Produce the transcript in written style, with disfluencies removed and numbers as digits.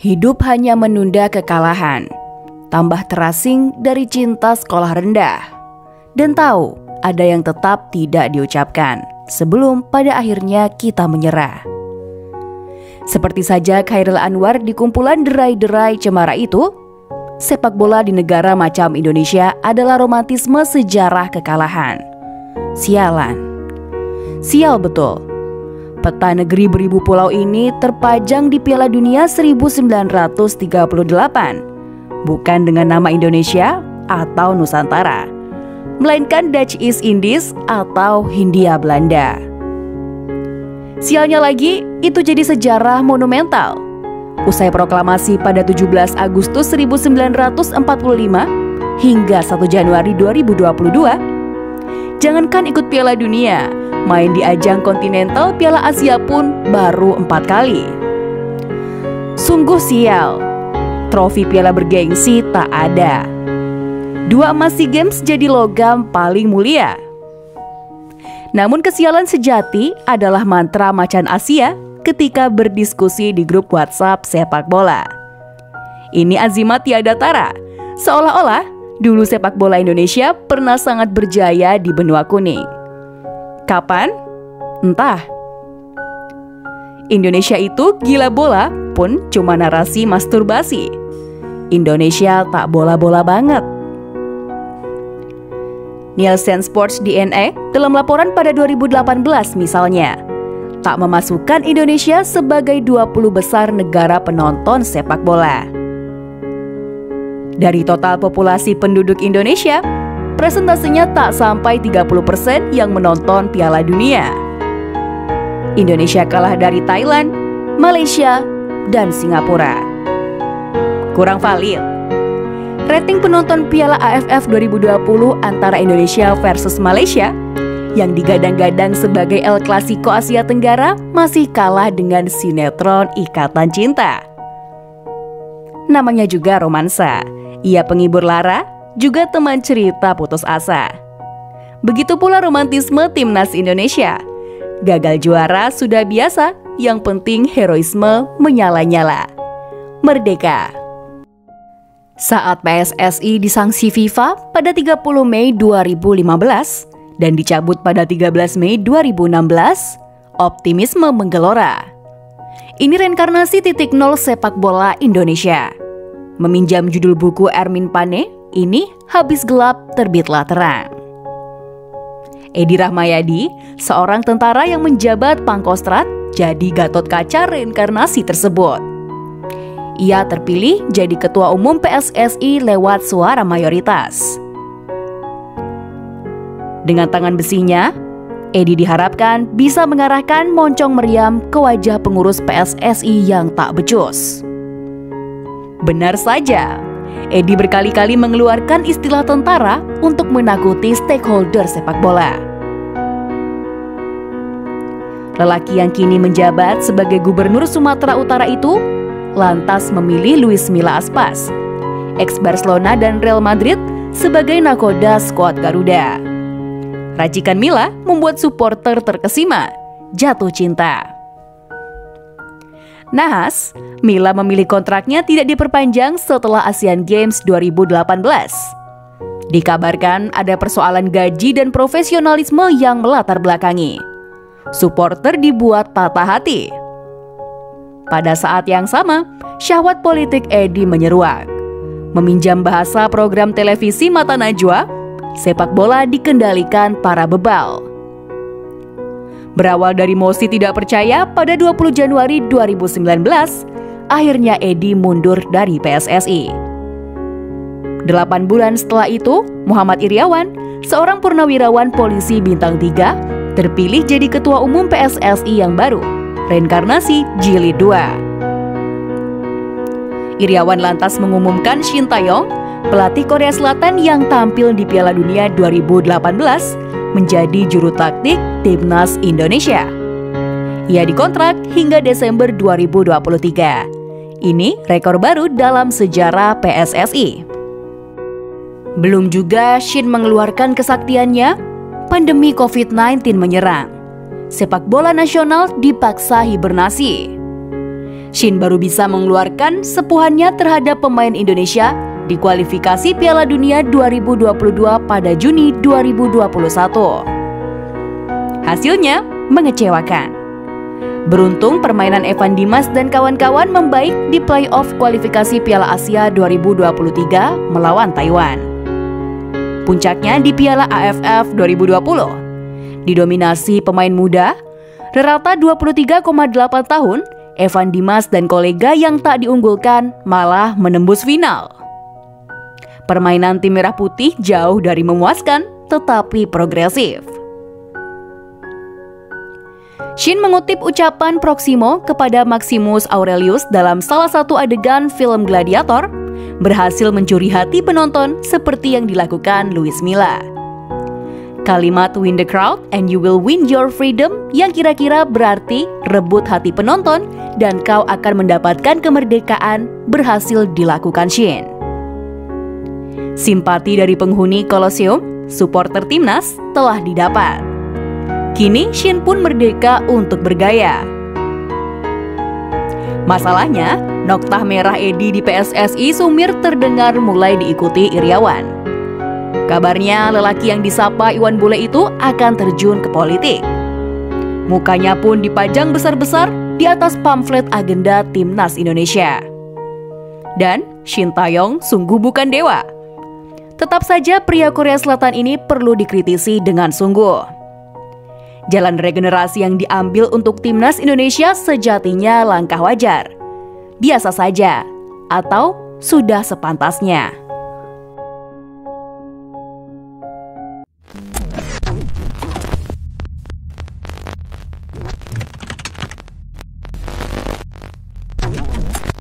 Hidup hanya menunda kekalahan, tambah terasing dari cinta sekolah rendah. Dan tahu ada yang tetap tidak diucapkan sebelum pada akhirnya kita menyerah. Seperti saja Chairil Anwar di kumpulan derai-derai cemara itu, sepak bola di negara macam Indonesia adalah romantisme sejarah kekalahan. Sialan. Sial betul. Peta negeri beribu pulau ini terpajang di Piala Dunia 1938, bukan dengan nama Indonesia atau Nusantara, melainkan Dutch East Indies atau Hindia Belanda. Sialnya lagi, itu jadi sejarah monumental. Usai proklamasi pada 17 Agustus 1945 hingga 1 Januari 2022, jangankan ikut Piala Dunia, main di ajang kontinental Piala Asia pun baru 4 kali. Sungguh sial, trofi piala bergengsi tak ada. 2 emas SEA Games jadi logam paling mulia. Namun kesialan sejati adalah mantra macan Asia ketika berdiskusi di grup WhatsApp sepak bola. Ini azimat tiada tara, seolah-olah dulu sepak bola Indonesia pernah sangat berjaya di benua kuning. Kapan? Entah. Indonesia itu gila bola pun cuma narasi masturbasi. Indonesia tak bola-bola banget. Nielsen Sports DNA dalam laporan pada 2018 misalnya, tak memasukkan Indonesia sebagai 20 besar negara penonton sepak bola. Dari total populasi penduduk Indonesia, presentasenya tak sampai 30% yang menonton Piala Dunia. Indonesia kalah dari Thailand, Malaysia, dan Singapura. Kurang valid. Rating penonton Piala AFF 2020 antara Indonesia versus Malaysia yang digadang-gadang sebagai El Clasico Asia Tenggara masih kalah dengan sinetron Ikatan Cinta. Namanya juga romansa. Ia penghibur lara, juga teman cerita putus asa. Begitu pula romantisme timnas Indonesia. Gagal juara sudah biasa, yang penting heroisme menyala-nyala. Merdeka. Saat PSSI disanksi FIFA pada 30 Mei 2015 dan dicabut pada 13 Mei 2016, optimisme menggelora. Ini reinkarnasi titik nol sepak bola Indonesia. Meminjam judul buku Ermin Pane, ini habis gelap terbitlah terang. Edi Rahmayadi, seorang tentara yang menjabat Pangkostrat, jadi Gatot Kaca reinkarnasi tersebut. Ia terpilih jadi ketua umum PSSI lewat suara mayoritas. Dengan tangan besinya, Edi diharapkan bisa mengarahkan moncong meriam ke wajah pengurus PSSI yang tak becus. Benar saja, Edi berkali-kali mengeluarkan istilah tentara untuk menakuti stakeholder sepak bola. Lelaki yang kini menjabat sebagai Gubernur Sumatera Utara itu lantas memilih Luis Milla Aspas, ex-Barcelona dan Real Madrid, sebagai nakoda skuad Garuda. Racikan Milla membuat supporter terkesima, jatuh cinta. Nahas, Milla memilih kontraknya tidak diperpanjang setelah Asian Games 2018. Dikabarkan ada persoalan gaji dan profesionalisme yang melatar belakangi. Supporter dibuat patah hati. Pada saat yang sama, syahwat politik Edi menyeruak. Meminjam bahasa program televisi Mata Najwa, sepak bola dikendalikan para bebal. Berawal dari mosi tidak percaya pada 20 Januari 2019, akhirnya Edi mundur dari PSSI. 8 bulan setelah itu, Muhammad Iryawan, seorang purnawirawan polisi bintang 3, terpilih jadi ketua umum PSSI yang baru, reinkarnasi Jilid 2. Iryawan lantas mengumumkan Shin Tae-yong, pelatih Korea Selatan yang tampil di Piala Dunia 2018, menjadi juru taktik Timnas Indonesia. Ia dikontrak hingga Desember 2023. Ini rekor baru dalam sejarah PSSI. Belum juga Shin mengeluarkan kesaktiannya, pandemi COVID-19 menyerang. Sepak bola nasional dipaksa hibernasi. Shin baru bisa mengeluarkan sepuhannya terhadap pemain Indonesia di kualifikasi Piala Dunia 2022 pada Juni 2021. Hasilnya mengecewakan. Beruntung permainan Evan Dimas dan kawan-kawan membaik di playoff kualifikasi Piala Asia 2023 melawan Taiwan. Puncaknya di Piala AFF 2020. Didominasi pemain muda, rata 23,8 tahun, Evan Dimas dan kolega yang tak diunggulkan malah menembus final. Permainan tim merah putih jauh dari memuaskan, tetapi progresif. Shin mengutip ucapan Proximo kepada Maximus Aurelius dalam salah satu adegan film Gladiator, berhasil mencuri hati penonton seperti yang dilakukan Luis Milla. Kalimat "win the crowd and you will win your freedom" yang kira-kira berarti rebut hati penonton dan kau akan mendapatkan kemerdekaan berhasil dilakukan Shin. Simpati dari penghuni Colosseum, supporter timnas, telah didapat. Kini Shin pun merdeka untuk bergaya. Masalahnya, noktah merah Edi di PSSI Sumir terdengar mulai diikuti Iriawan. Kabarnya lelaki yang disapa Iwan Bule itu akan terjun ke politik. Mukanya pun dipajang besar-besar di atas pamflet agenda Timnas Indonesia. Dan Shin Taeyong sungguh bukan dewa. Tetap saja pria Korea Selatan ini perlu dikritisi dengan sungguh. Jalan regenerasi yang diambil untuk Timnas Indonesia sejatinya langkah wajar. Biasa saja, atau sudah sepantasnya.